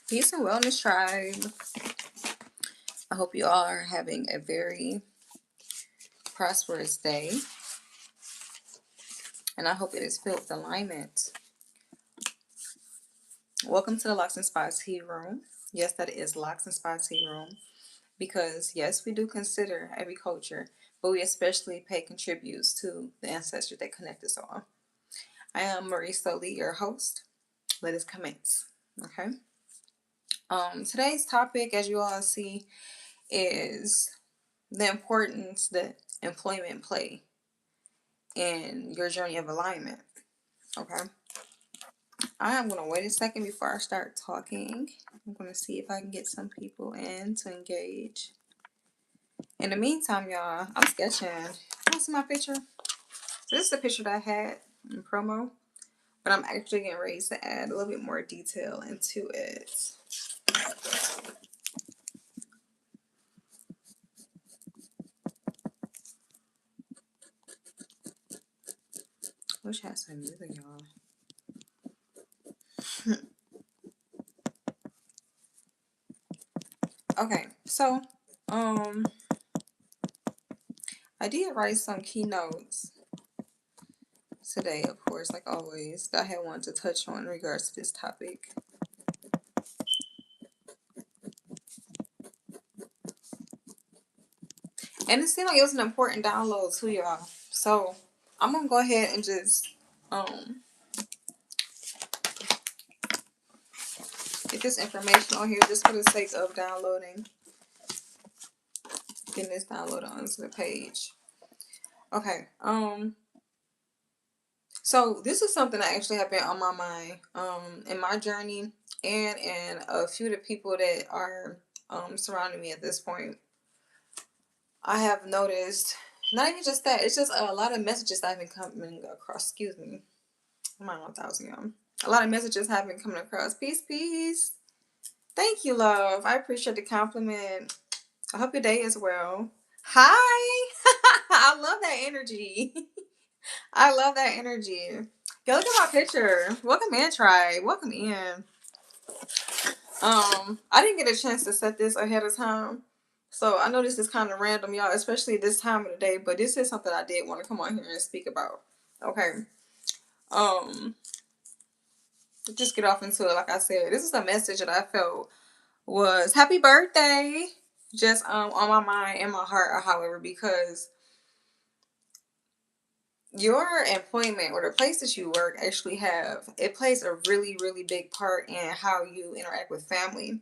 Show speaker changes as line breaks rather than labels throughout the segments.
Peace and wellness tribe. I hope you all are having a very prosperous day, and I hope it is filled with alignment. Welcome to the Locks and Spa Tea Room. Yes, that is Locks and Spa Tea Room because yes, we do consider every culture, but we especially pay contributes to the ancestors that connect us all. I am Marie Stoley, your host. Let us commence. Okay. Today's topic, as you all see, is the importance that employment play in your journey of alignment. Okay. I am going to wait a second before I start talking. I'm going to see if I can get some people in to engage. In the meantime, y'all, I'm sketching. You see my picture? So this is the picture that I had in promo, but I'm actually getting ready to add a little bit more detail into it. Wish I had some music, y'all. Okay, so I did write some keynotes today, of course, like always, that I had wanted to touch on in regards to this topic. And it seemed like it was an important download to y'all. So I'm gonna go ahead and just get this information on here just for the sake of downloading. Getting this downloaded onto the page. Okay. So this is something that actually have been on my mind in my journey and in a few of the people that are surrounding me at this point. I have noticed not even just that, it's just a lot of messages that have been coming across. Excuse me. I'm on 1,000, y'all. A lot of messages have been coming across. Peace, peace. Thank you, love. I appreciate the compliment. I hope your day is well. Hi. I love that energy. I love that energy. Yo, look at my picture. Welcome in, tribe. Welcome in. I didn't get a chance to set this ahead of time. So I know this is kind of random, y'all, especially this time of the day, but this is something I did want to come on here and speak about. Okay. Just get off into it. Like I said, this is a message that I felt was happy birthday, just on my mind and my heart, however, because your employment or the place that you work actually it plays a really, really big part in how you interact with family,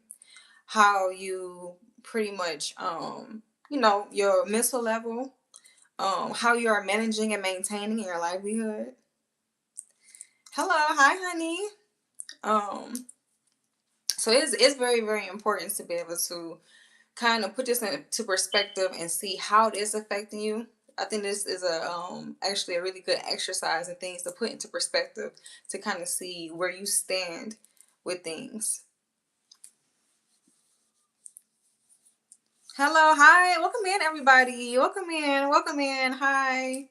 how you pretty much your mental level, how you are managing and maintaining your livelihood. Hello, hi honey. So it's very, very important to be able to kind of put this into perspective and see how it is affecting you. I think this is actually a really good exercise and things to put into perspective to kind of see where you stand with things. Hello, hi, welcome in everybody. Welcome in. Hi.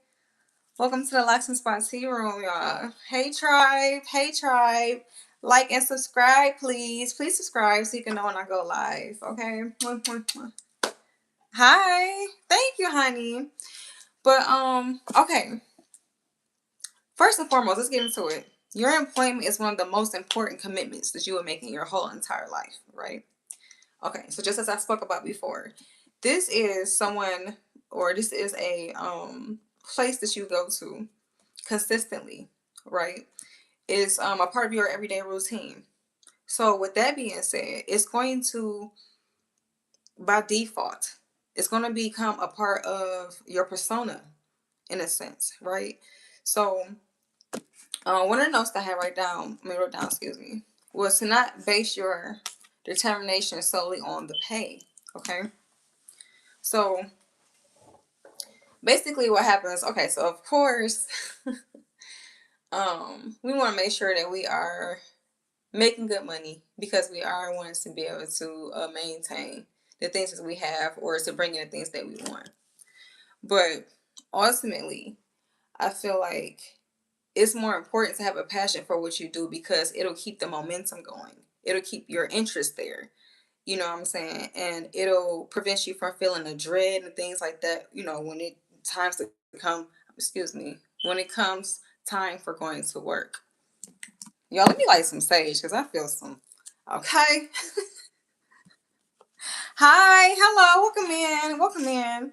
Welcome to the Locks and Spa Tea Room, y'all. Hey tribe, hey tribe. Like and subscribe, please. Please subscribe so you can know when I go live. Okay. Hi. Thank you, honey. But okay. First and foremost, let's get into it. Your employment is one of the most important commitments that you will make in your whole entire life, right? Okay, so just as I spoke about before, this is someone or this is a place that you go to consistently, right? It's a part of your everyday routine. So with that being said, it's going to by default, it's going to become a part of your persona in a sense, right? So one of the notes that I had wrote down, excuse me, was to not base your determination solely on the pay. Okay. So basically what happens, okay, so of course, we want to make sure that we are making good money because we are wanting to be able to maintain the things that we have or to bring in the things that we want. But ultimately, I feel like it's more important to have a passion for what you do because it'll keep the momentum going. It'll keep your interest there. You know what I'm saying? And it'll prevent you from feeling the dread and things like that, when it times to come, excuse me, when it comes time for going to work. Y'all, let me light some sage because I feel some. Okay. Hi, hello, welcome in, welcome in.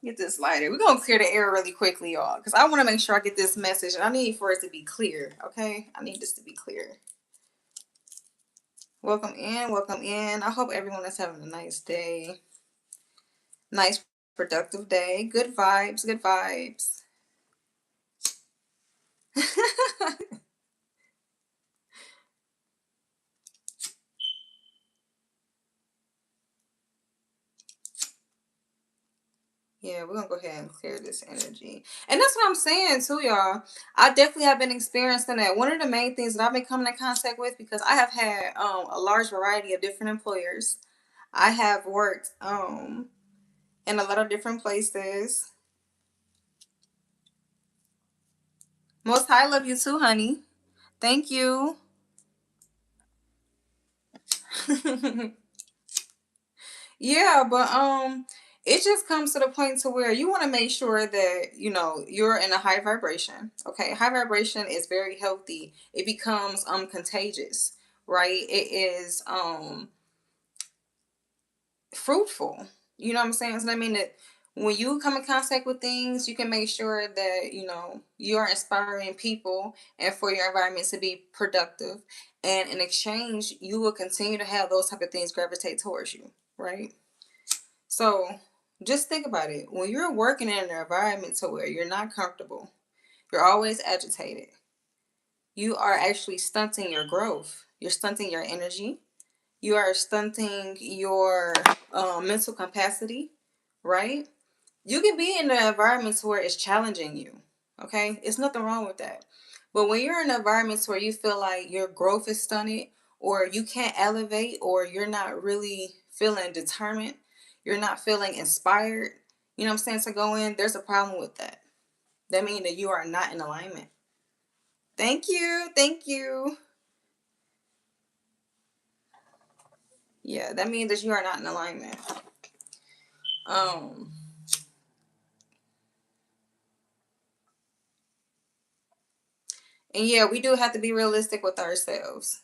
Get this lighter. We're gonna clear the air really quickly, y'all, because I want to make sure I get this message, and I need for it to be clear. Okay, I need this to be clear. Welcome in, welcome in. I hope everyone is having a nice day, nice productive day. Good vibes, good vibes. Yeah, we're gonna go ahead and clear this energy. And that's what I'm saying too, y'all. I definitely have been experiencing that. One of the main things that I've been coming in contact with, because I have had a large variety of different employers. I have worked in a lot of different places. Most High love you too, honey. Thank you. Yeah, but it just comes to the point to where you want to make sure that you're in a high vibration. Okay, high vibration is very healthy. It becomes contagious, right? It is fruitful. You know what I'm saying? So I mean that when you come in contact with things, you can make sure that you are inspiring people and for your environment to be productive. And in exchange, you will continue to have those type of things gravitate towards you, right? So just think about it. When you're working in an environment to where you're not comfortable, you're always agitated, you are actually stunting your growth. You're stunting your energy. You are stunting your mental capacity, right? You can be in an environment where it's challenging you. Okay, it's nothing wrong with that. But when you're in environments where you feel like your growth is stunted, or you can't elevate, or you're not really feeling determined, you're not feeling inspired, you know what I'm saying, to go in, there's a problem with that. That means that you are not in alignment. Thank you. Thank you. Yeah, that means that you are not in alignment. Um, and yeah, we do have to be realistic with ourselves.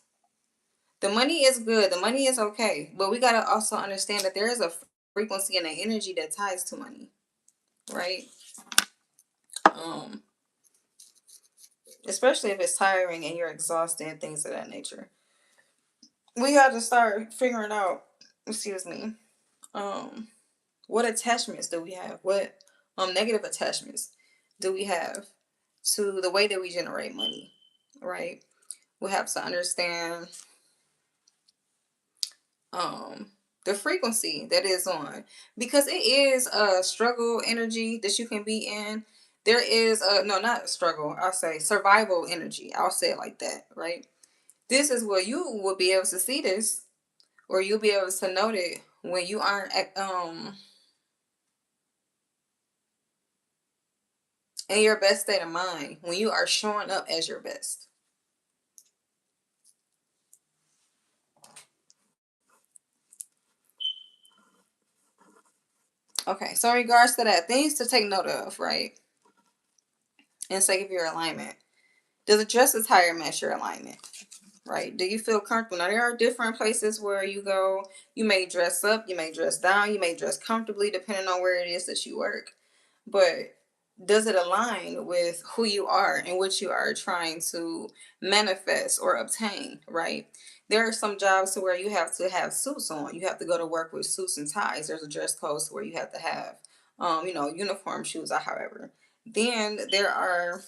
The money is good, the money is okay, but we gotta also understand that there is a frequency and an energy that ties to money, right? Um, Especially if it's tiring and you're exhausted and things of that nature. We got to start figuring out, excuse me, um, what attachments do we have? What negative attachments do we have to the way that we generate money, right? We have to understand um the frequency that is on, because it is a struggle energy that you can be in. There is a, no, not a struggle, I'll say survival energy, I'll say it like that, right? This is where you will be able to see this, or you'll be able to note it when you aren't in your best state of mind, when you are showing up as your best. Okay, so in regards to that, things to take note of, right? And sake of your alignment, does a dress attire match your alignment? Right? Do you feel comfortable? Now, there are different places where you go. You may dress up, you may dress down, you may dress comfortably, depending on where it is that you work. But does it align with who you are and what you are trying to manifest or obtain? Right? There are some jobs to where you have to have suits on. You have to go to work with suits and ties. There's a dress code where you have to have, uniform shoes or however. Then there are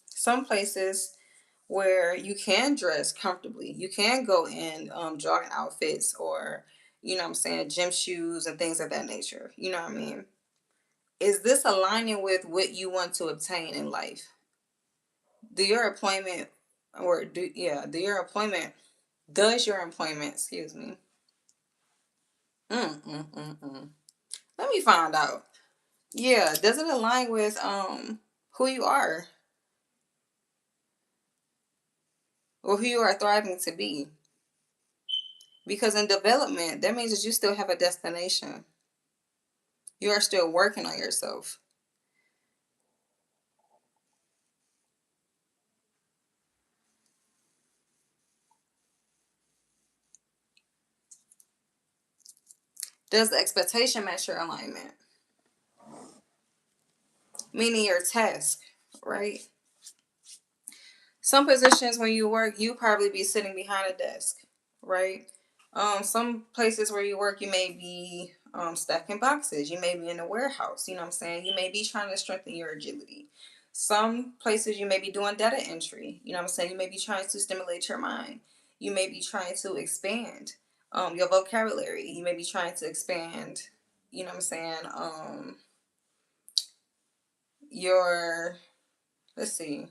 some places where you can dress comfortably. You can go in jogging outfits, or, what I'm saying, gym shoes and things of that nature. You know what I mean? Is this aligning with what you want to obtain in life? Do your appointment, or do, yeah, do your employment, does your employment, excuse me. Let me find out. Yeah, does it align with who you are, or who you are thriving to be? Because in development, that means that you still have a destination. You are still working on yourself. Does the expectation match your alignment? Meaning your task, right? Some positions when you work, you probably be sitting behind a desk, right? Some places where you work, you may be stacking boxes. You may be in a warehouse. You know what I'm saying? You may be trying to strengthen your agility. Some places you may be doing data entry. You know what I'm saying? You may be trying to stimulate your mind. You may be trying to expand your vocabulary. You may be trying to expand, you know what I'm saying, your, let's see,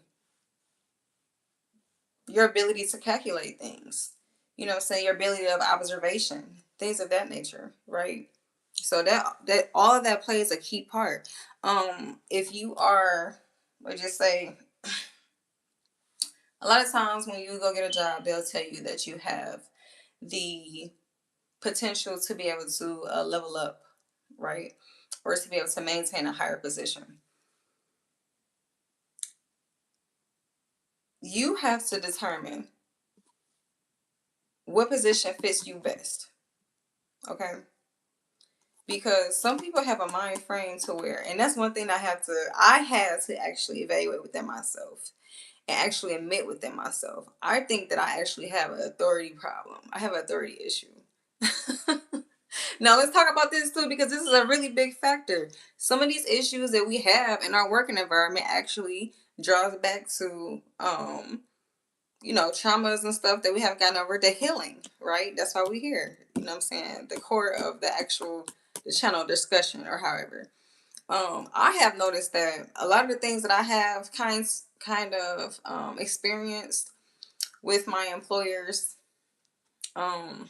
your ability to calculate things, you know, say your ability of observation, things of that nature, right? So that all of that plays a key part. If you are, let's just say, a lot of times when you go get a job, they'll tell you that you have the potential to be able to level up, right? Or to be able to maintain a higher position. You have to determine what position fits you best. Okay. Because some people have a mind frame to where, and that's one thing I had to actually evaluate within myself and actually admit within myself. I think that I actually have an authority problem. I have an authority issue. Now let's talk about this too, because this is a really big factor. Some of these issues that we have in our working environment actually draws back to traumas and stuff that we haven't gotten over, the healing, right? That's why we're here. You know what I'm saying? The core of the channel discussion or however. I have noticed that a lot of the things that I have kind of experienced with my employers, um,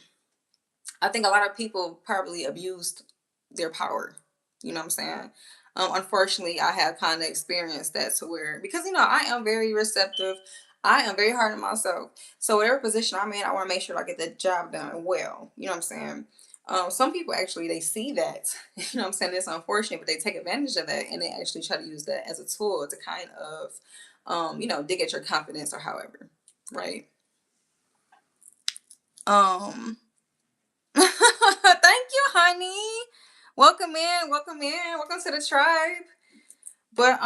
I think a lot of people probably abused their power. You know what I'm saying? Unfortunately, I have kind of experienced that to where, because I am very receptive. I am very hard on myself. So whatever position I'm in, I want to make sure I get the job done well. You know what I'm saying? Some people actually they see that. You know what I'm saying? It's unfortunate, but they take advantage of that and they actually try to use that as a tool to kind of, dig at your confidence or however, right? Um, Thank you, honey. Welcome in, welcome in, welcome to the tribe. But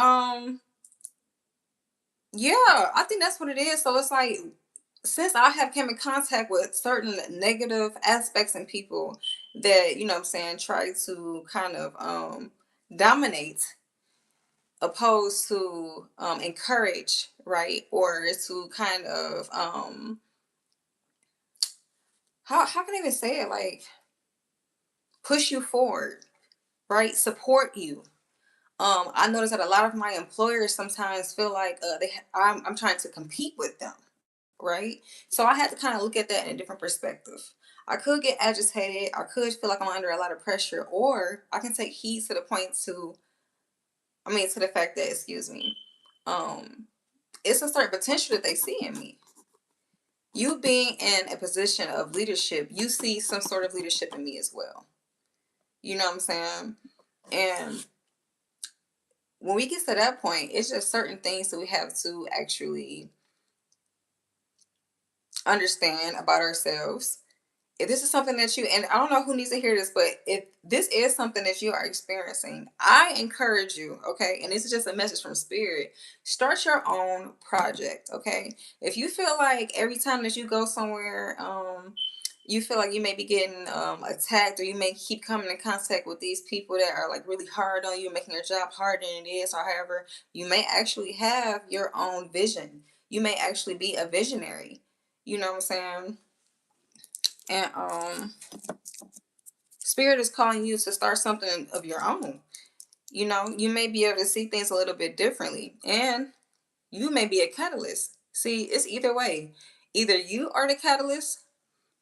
yeah, I think that's what it is. So it's like since I have come in contact with certain negative aspects in people that, what I'm saying, try to kind of dominate opposed to encourage, right? Or to kind of how can I even say it? Like push you forward, right? Support you. I noticed that a lot of my employers sometimes feel like I'm trying to compete with them, right? So I had to kind of look at that in a different perspective. I could get agitated. I could feel like I'm under a lot of pressure, or I can take heed to the point to the fact that, excuse me, um, it's a certain potential that they see in me. You being in a position of leadership, you see some sort of leadership in me as well. You know what I'm saying? And when we get to that point, it's just certain things that we have to actually understand about ourselves. If this is something that and I don't know who needs to hear this, but if this is something that you are experiencing, I encourage you, okay? And this is just a message from spirit. Start your own project, okay? If you feel like every time that you go somewhere, you feel like you may be getting attacked, or you may keep coming in contact with these people that are like really hard on you, making your job harder than it is, or however, you may actually have your own vision. You may actually be a visionary. You know what I'm saying? And spirit is calling you to start something of your own. You may be able to see things a little bit differently, and you may be a catalyst. See, it's either way. Either you are the catalyst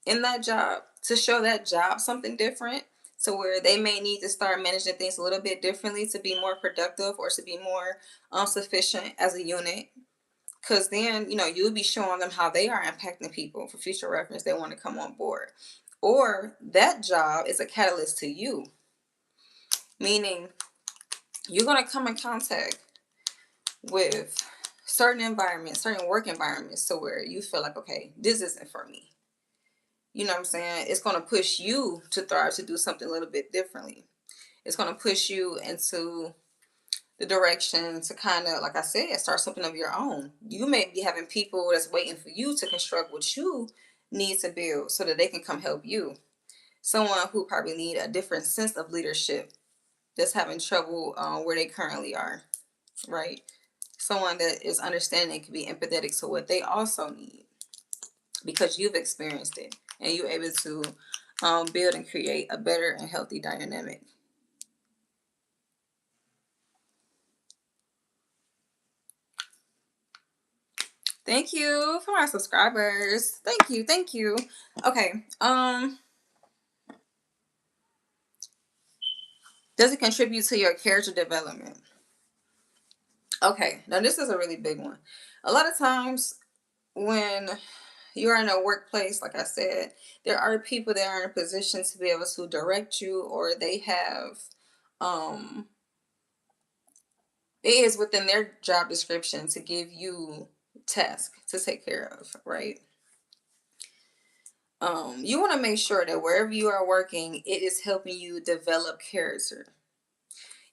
in that job to show that job something different, to where they may need to start managing things a little bit differently to be more productive or to be more sufficient as a unit. Because then, you'll be showing them how they are impacting people for future reference. They want to come on board. or that job is a catalyst to you, meaning you're going to come in contact with certain environments, certain work environments, to where you feel like, okay, this isn't for me. You know what I'm saying? It's going to push you to thrive, to do something a little bit differently. It's going to push you into the direction to kind of, like I said, start something of your own. You may be having people that's waiting for you to construct what you need to build so that they can come help you. Someone who probably need a different sense of leadership, that's having trouble where they currently are, right? Someone that is understanding, can be empathetic to what they also need, because you've experienced it and you're able to build and create a better and healthy dynamic. Thank you for my subscribers. Thank you, thank you. Okay. Does it contribute to your character development? Okay, now this is a really big one. A lot of times when you're in a workplace, like I said, there are people that are in a position to be able to direct you, or they have um it is within their job description to give you tasks to take care of, right? You want to make sure that wherever you are working, it is helping you develop character.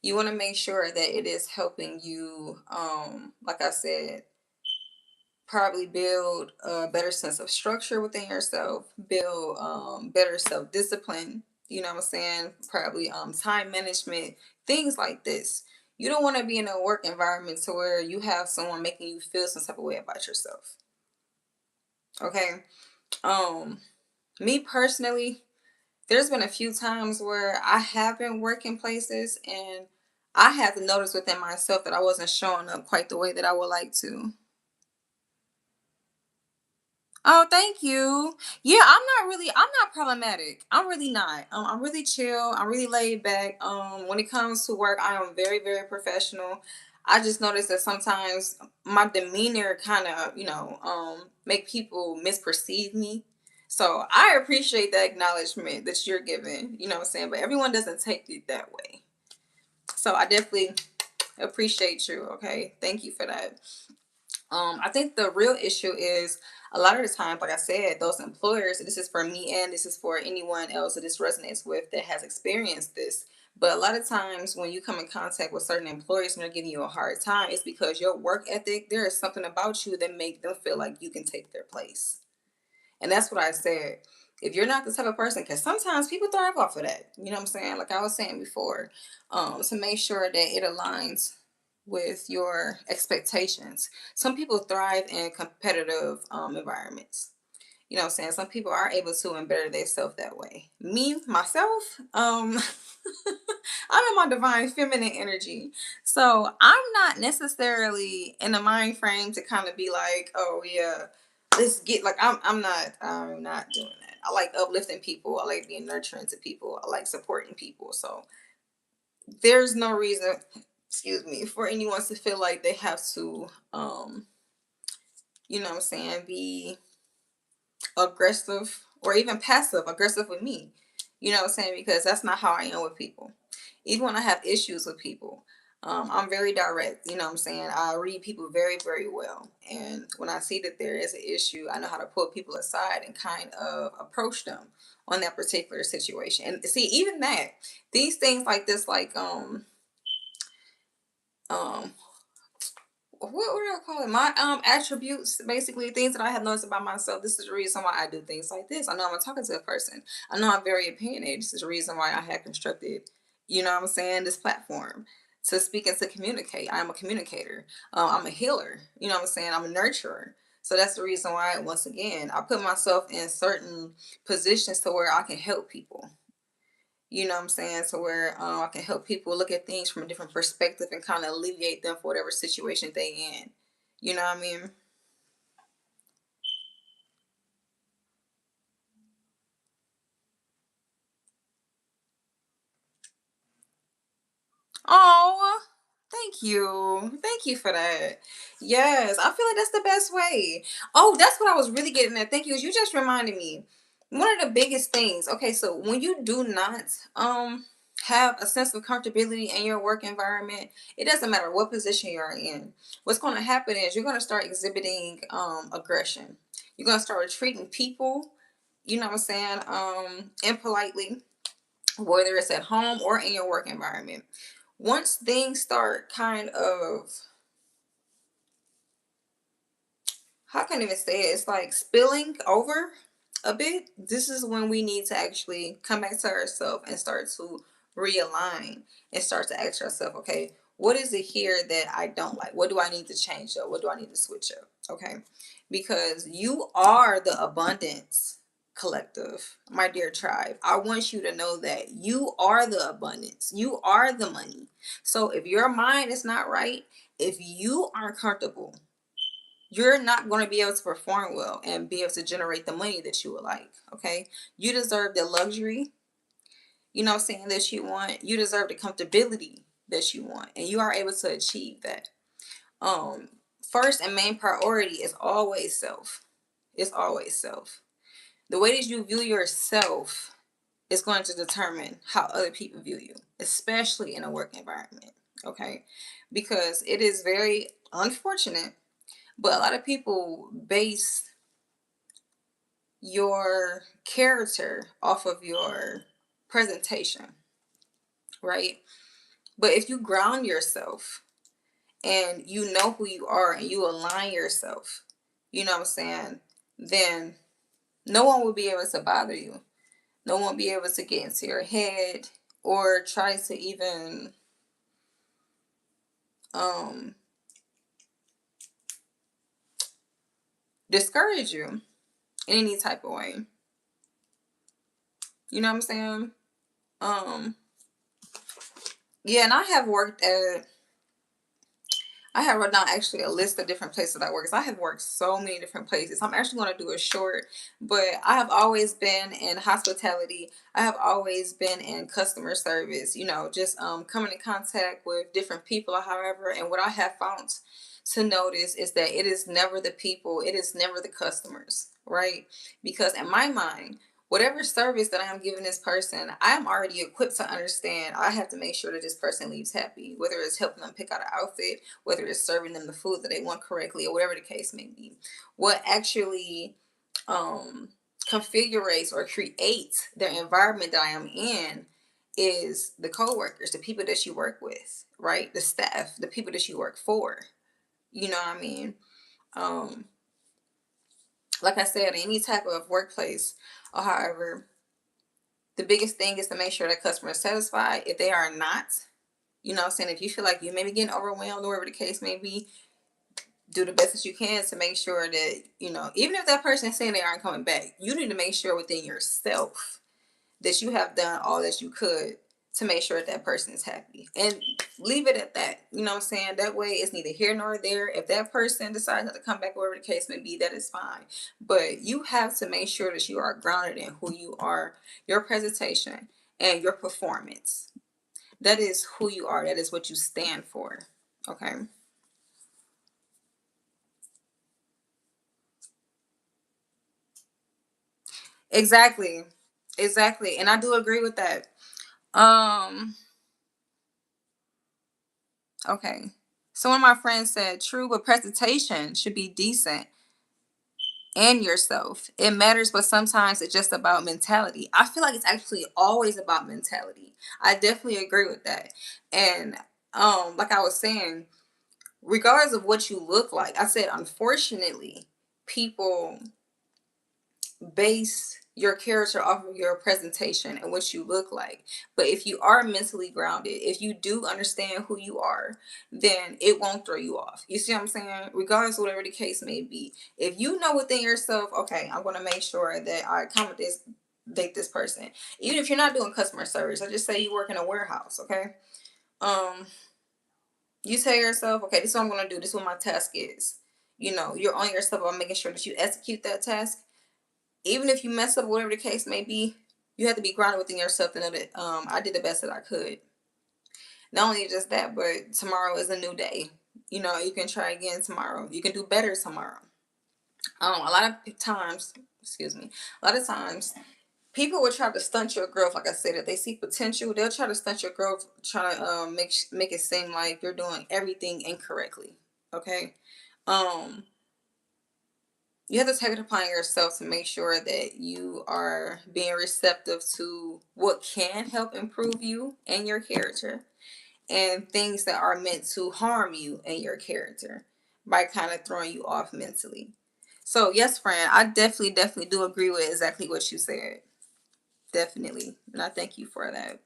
You want to make sure that it is helping you, like I said, probably build a better sense of structure within yourself, build better self-discipline, you know what I'm saying? Probably time management, things like this. You don't want to be in a work environment to where you have someone making you feel some type of way about yourself. Okay. Um, Me personally, there's been a few times where I have been working places and I had to notice within myself that I wasn't showing up quite the way that I would like to. Oh, thank you. Yeah, I'm not problematic. I'm really not. I'm really chill. I'm really laid back. When it comes to work, I am very, very professional. I just noticed that sometimes my demeanor kind of, make people misperceive me. So I appreciate the acknowledgement that you're giving, you know what I'm saying? But everyone doesn't take it that way. So I definitely appreciate you. Okay. Thank you for that. I think the real issue is a lot of the time, like I said, those employers, this is for me and this is for anyone else that this resonates with that has experienced this. But a lot of times when you come in contact with certain employers and they're giving you a hard time, it's because your work ethic, there is something about you that make them feel like you can take their place. And that's what I said. If you're not the type of person, because sometimes people thrive off of that, you know what I'm saying? Like I was saying before, to make sure that it aligns with your expectations. Some people thrive in competitive environments. You know what I'm saying? Some people are able to embetter themselves that way. Me, myself, I'm in my divine feminine energy. So I'm not necessarily in a mind frame to kind of be like, oh yeah, let's get like I'm not doing that. I like uplifting people. I like being nurturing to people. I like supporting people. So there's no reason, excuse me, for anyone to feel like they have to you know what I'm saying, be aggressive or even passive aggressive with me. You know what I'm saying? Because that's not how I am with people. Even when I have issues with people, I'm very direct. You know what I'm saying? I read people very, very well. And when I see that there is an issue, I know how to pull people aside and kind of approach them on that particular situation. And see, even that, these things like this, like um what would I call it? My attributes, basically things that I have noticed about myself. This is the reason why I do things like this. I know I'm talking to a person. I know I'm very opinionated. This is the reason why I had constructed, you know what I'm saying, this platform to speak and to communicate. I'm a communicator. I'm a healer. You know what I'm saying? I'm a nurturer. So that's the reason why, once again, I put myself in certain positions to where I can help people. You know what I'm saying? So where I can help people look at things from a different perspective and kind of alleviate them for whatever situation they in. You know what I mean? Oh, thank you. Thank you for that. Yes, I feel like that's the best way. Oh, that's what I was really getting at. Thank you. You just reminded me. one of the biggest things, okay, so when you do not have a sense of comfortability in your work environment, it doesn't matter what position you're in. What's going to happen is you're going to start exhibiting aggression. You're going to start treating people, you know what I'm saying, impolitely, whether it's at home or in your work environment. Once things start kind of, how can I even say it? It's like spilling over a bit. This is when we need to actually come back to ourselves and start to realign and start to ask ourselves, okay, what is it here that I don't like? What do I need to change up? What do I need to switch up? Okay. Because you are the abundance collective, my dear tribe. I want you to know that you are the abundance. You are the money. So if your mind is not right, if you aren't comfortable, you're not going to be able to perform well and be able to generate the money that you would like. Okay. You deserve the luxury, you know, saying that you want. You deserve the comfortability that you want, and you are able to achieve that. Um, First and main priority is always self. It's always self. The way that you view yourself is going to determine how other people view you, especially in a work environment. Okay. Because it is very unfortunate, but a lot of people base your character off of your presentation, right? But if you ground yourself and you know who you are and you align yourself, you know what I'm saying, then no one will be able to bother you. No one will be able to get into your head or try to even um, discourage you in any type of way. You know what I'm saying? Um, yeah, and I have written down actually a list of different places that I work. 'Cause I have worked so many different places. I'm actually going to do a short, but I have always been in hospitality. I have always been in customer service. You know, just coming in contact with different people, or however. And what I have found to notice is that it is never the people. It is never the customers, right? Because in my mind, whatever service that I am giving this person, I am already equipped to understand. I have to make sure that this person leaves happy, whether it's helping them pick out an outfit, whether it's serving them the food that they want correctly, or whatever the case may be. What actually um, configurates or creates the environment that I am in is the coworkers, the people that you work with, right? The staff, the people that you work for. You know what I mean? Um, like I said, any type of workplace, or however, the biggest thing is to make sure that customer is satisfied. If they are not, you know what I'm saying, if you feel like you may be getting overwhelmed or whatever the case may be, do the best that you can to make sure that, you know, even if that person is saying they aren't coming back, you need to make sure within yourself that you have done all that you could to make sure that that person is happy, and leave it at that. You know what I'm saying? That way it's neither here nor there. If that person decides not to come back, whatever the case may be, that is fine. But you have to make sure that you are grounded in who you are, your presentation, and your performance. That is who you are. That is what you stand for. Okay. Exactly. Exactly. And I do agree with that. Um, okay. So one of my friends said, true, but presentation should be decent and yourself. It matters, but sometimes it's just about mentality. I feel like it's actually always about mentality. I definitely agree with that. And like I was saying, regardless of what you look like, I said unfortunately, people base your character off of your presentation and what you look like. But if you are mentally grounded, if you do understand who you are, then it won't throw you off. You see what I'm saying? Regardless of whatever the case may be. If you know within yourself, okay, I'm going to make sure that I accommodate this person. Even if you're not doing customer service, I just say you work in a warehouse, okay? Um, you tell yourself, okay, this is what I'm going to do. This is what my task is. You know, you're on yourself about making sure that you execute that task. Even if you mess up, whatever the case may be, you have to be grounded within yourself to know that I did the best that I could. Not only just that, but tomorrow is a new day. You know, you can try again tomorrow. You can do better tomorrow. A lot of times excuse me, a lot of times people will try to stunt your growth. Like I said, if they see potential, they'll try to stunt your growth, try to make it seem like you're doing everything incorrectly. Okay, um, you have to take it upon yourself to make sure that you are being receptive to what can help improve you and your character, and things that are meant to harm you and your character by kind of throwing you off mentally. So yes, friend, I definitely do agree with exactly what you said. Definitely. And I thank you for that.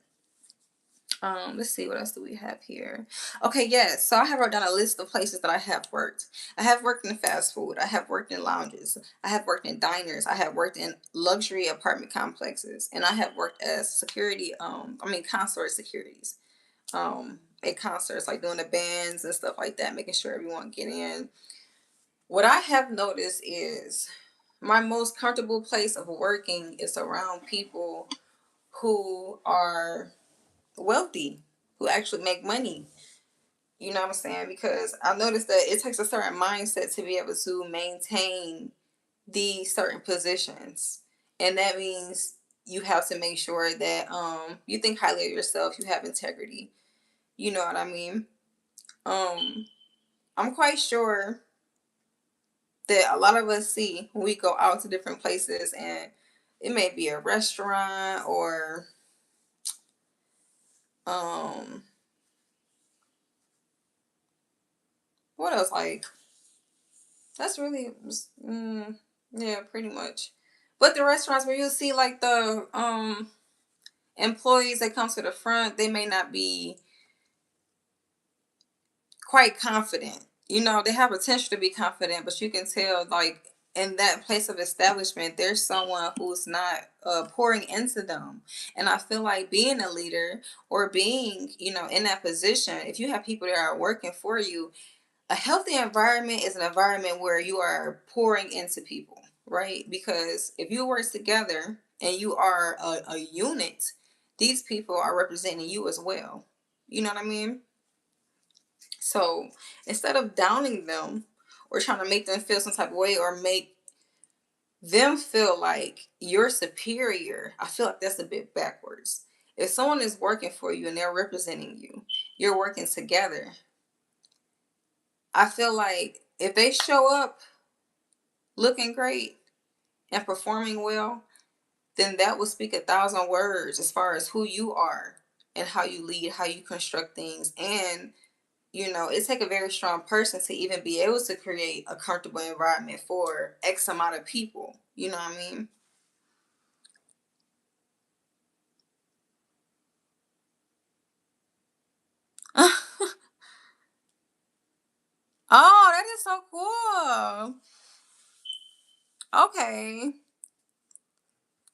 Let's see, what else do we have here? Okay, yes. So I have wrote down a list of places that I have worked. I have worked in fast food. I have worked in lounges. I have worked in diners. I have worked in luxury apartment complexes, and I have worked as security. Concert securities. At concerts, like doing the bands and stuff like that, making sure everyone get in. What I have noticed is my most comfortable place of working is around people who are wealthy, who actually make money. You know what I'm saying? Because I noticed that it takes a certain mindset to be able to maintain these certain positions. And that means you have to make sure that you think highly of yourself, you have integrity. You know what I mean? Um I'm quite sure that a lot of us see when we go out to different places, and it may be a restaurant or um what else, like that's really yeah, pretty much. But the restaurants where you'll see like the employees that come to the front, they may not be quite confident. You know, they have potential to be confident, but you can tell like in that place of establishment, there's someone who's not pouring into them. And I feel like being a leader or being, in that position, if you have people that are working for you, a healthy environment is an environment where you are pouring into people, right? Because if you work together and you are a unit, these people are representing you as well. You know what I mean? So instead of downing them or trying to make them feel some type of way or make them feel like you're superior, I feel like that's a bit backwards. If someone is working for you and they're representing you, you're working together. I feel like if they show up looking great and performing well, then that will speak 1,000 words as far as who you are and how you lead, how you construct things. And, it takes a very strong person to even be able to create a comfortable environment for X amount of people. You know what I mean? Oh, that is so cool. Okay.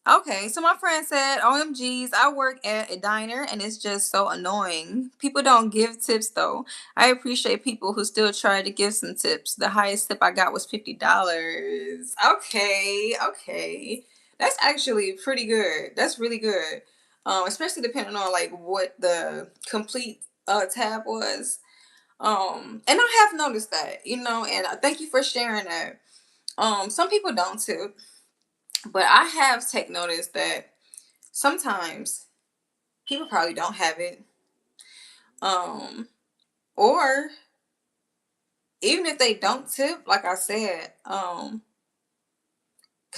Okay, so my friend said, OMGs, I work at a diner and it's just so annoying. People don't give tips though. I appreciate people who still try to give some tips. The highest tip I got was $50. Okay, okay. That's actually pretty good. That's really good. Especially depending on like what the complete tab was. And I have noticed that, and thank you for sharing that. Some people don't tip, but I have take notice that sometimes people probably don't have it. Um, or even if they don't tip, like I said, because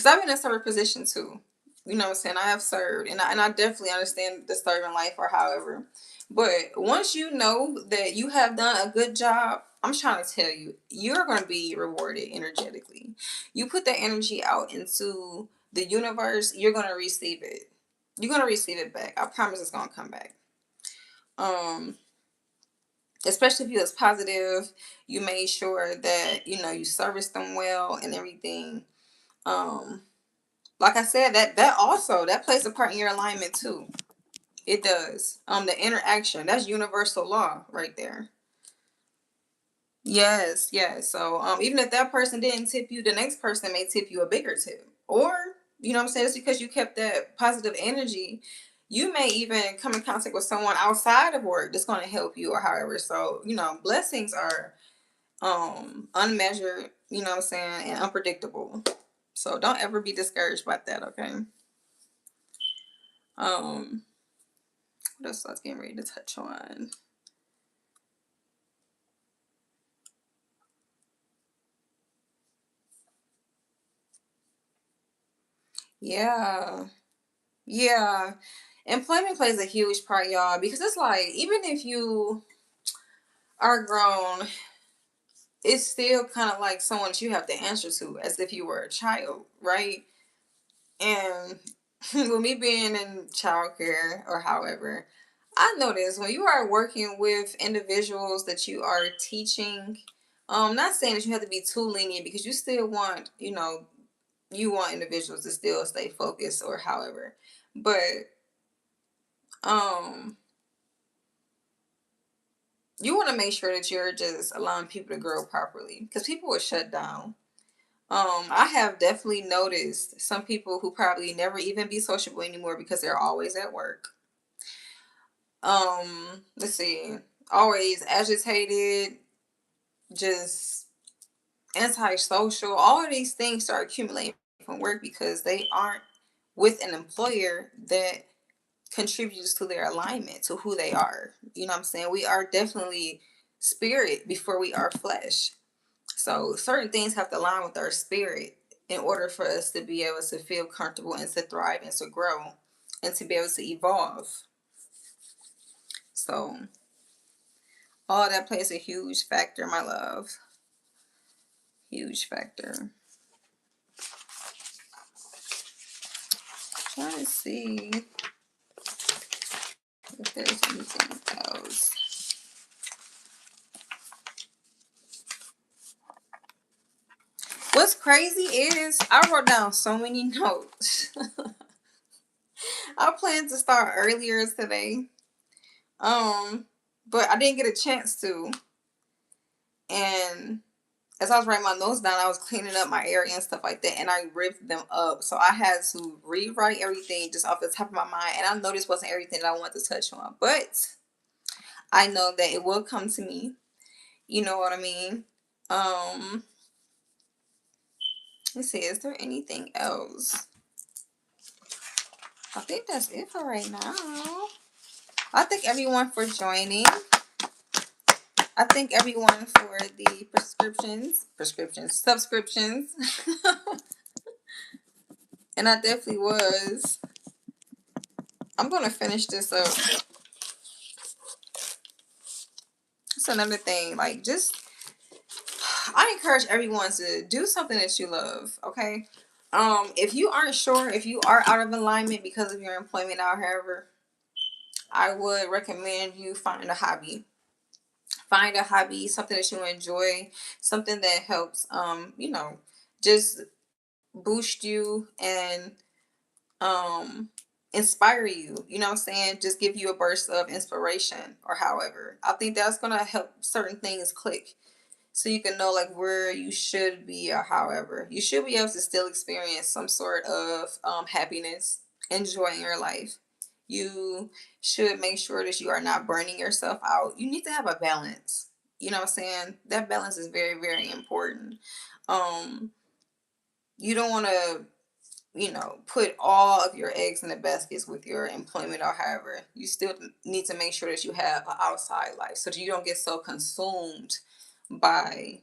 I've been in a server position too. You know what I'm saying? I have served, and I definitely understand the serving life or however. But once you know that you have done a good job, I'm trying to tell you, you're going to be rewarded energetically. You put that energy out into the universe, you're going to receive it. You're going to receive it back. I promise it's going to come back. Um, Especially if you was positive, you made sure that you serviced them well and everything. Um, like I said, that also that plays a part in your alignment too. It does. The interaction, that's universal law right there. Yes, yes. So even if that person didn't tip you, the next person may tip you a bigger tip. Or, you know what I'm saying, it's because you kept that positive energy. You may even come in contact with someone outside of work that's going to help you or however. So, blessings are unmeasured, you know what I'm saying, and unpredictable. So don't ever be discouraged by that, okay? Um, what else I was getting ready to touch on? Yeah. Yeah. Employment plays a huge part, y'all, because it's like even if you are grown, it's still kind of like someone that you have to answer to as if you were a child, right? And with me being in childcare or however, I notice when you are working with individuals that you are teaching, not saying that you have to be too lenient because you still want, you want individuals to still stay focused or however. But um you want to make sure that you're just allowing people to grow properly because people will shut down. I have definitely noticed some people who probably never even be sociable anymore because they're always at work. Let's see, always agitated, just antisocial. All of these things start accumulating from work because they aren't with an employer that contributes to their alignment to who they are. You know what I'm saying? We are definitely spirit before we are flesh. So certain things have to align with our spirit in order for us to be able to feel comfortable and to thrive and to grow and to be able to evolve. So all that plays a huge factor, my love. Huge factor. Trying to see if there's anything else. What's crazy is I wrote down so many notes. I planned to start earlier today. But I didn't get a chance to. And as I was writing my notes down, I was cleaning up my area and stuff like that, and I ripped them up. So I had to rewrite everything just off the top of my mind. And I know this wasn't everything that I wanted to touch on, but I know that it will come to me. You know what I mean? Um, let's see, is there anything else? I think that's it for right now. I thank everyone for joining. I thank everyone for the subscriptions. And I definitely was. I'm gonna finish this up. That's another thing. Like, just I encourage everyone to do something that you love. Okay. If you aren't sure if you are out of alignment because of your employment now, however, I would recommend you find a hobby. Find a hobby, something that you enjoy, something that helps just boost you and um inspire you. You know what I'm saying? Just give you a burst of inspiration or however. I think that's gonna help certain things click. So you can know like where you should be or however. You should be able to still experience some sort of happiness, enjoying your life. You should make sure that you are not burning yourself out. You need to have a balance. You know what I'm saying? That balance is very, very important. Um, you don't want to, put all of your eggs in the baskets with your employment or however. You still need to make sure that you have an outside life so that you don't get so consumed by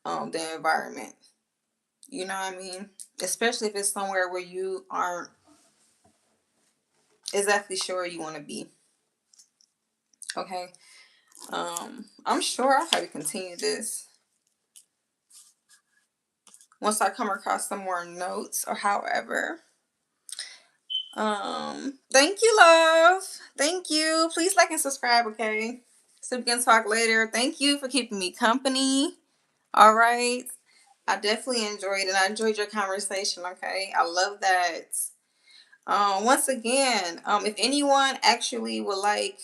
the environment. You know what I mean? Especially if it's somewhere where you aren't exactly sure you want to be. Okay. I'm sure I'll probably continue this once I come across some more notes or however. Thank you, love. Thank you. Please like and subscribe, okay? So we can talk later. Thank you for keeping me company. All right. I definitely enjoyed it. I enjoyed your conversation, okay? I love that. Once again, if anyone actually would like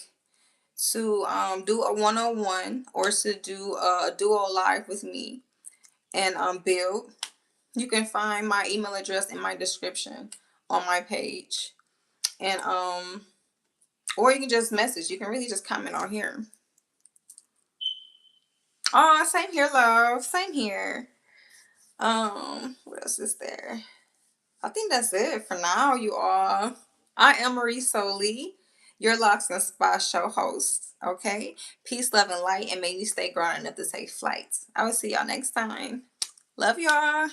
to do a one-on-one or to do a duo live with me and build, you can find my email address in my description on my page. And or you can just message. You can really just comment on here. Oh, same here, love. Same here. What else is there? I think that's it for now, you all. I am Marie Soli, your Locks and Spa show host. Okay? Peace, love, and light, and may you stay grounded enough to take flight. I will see y'all next time. Love y'all.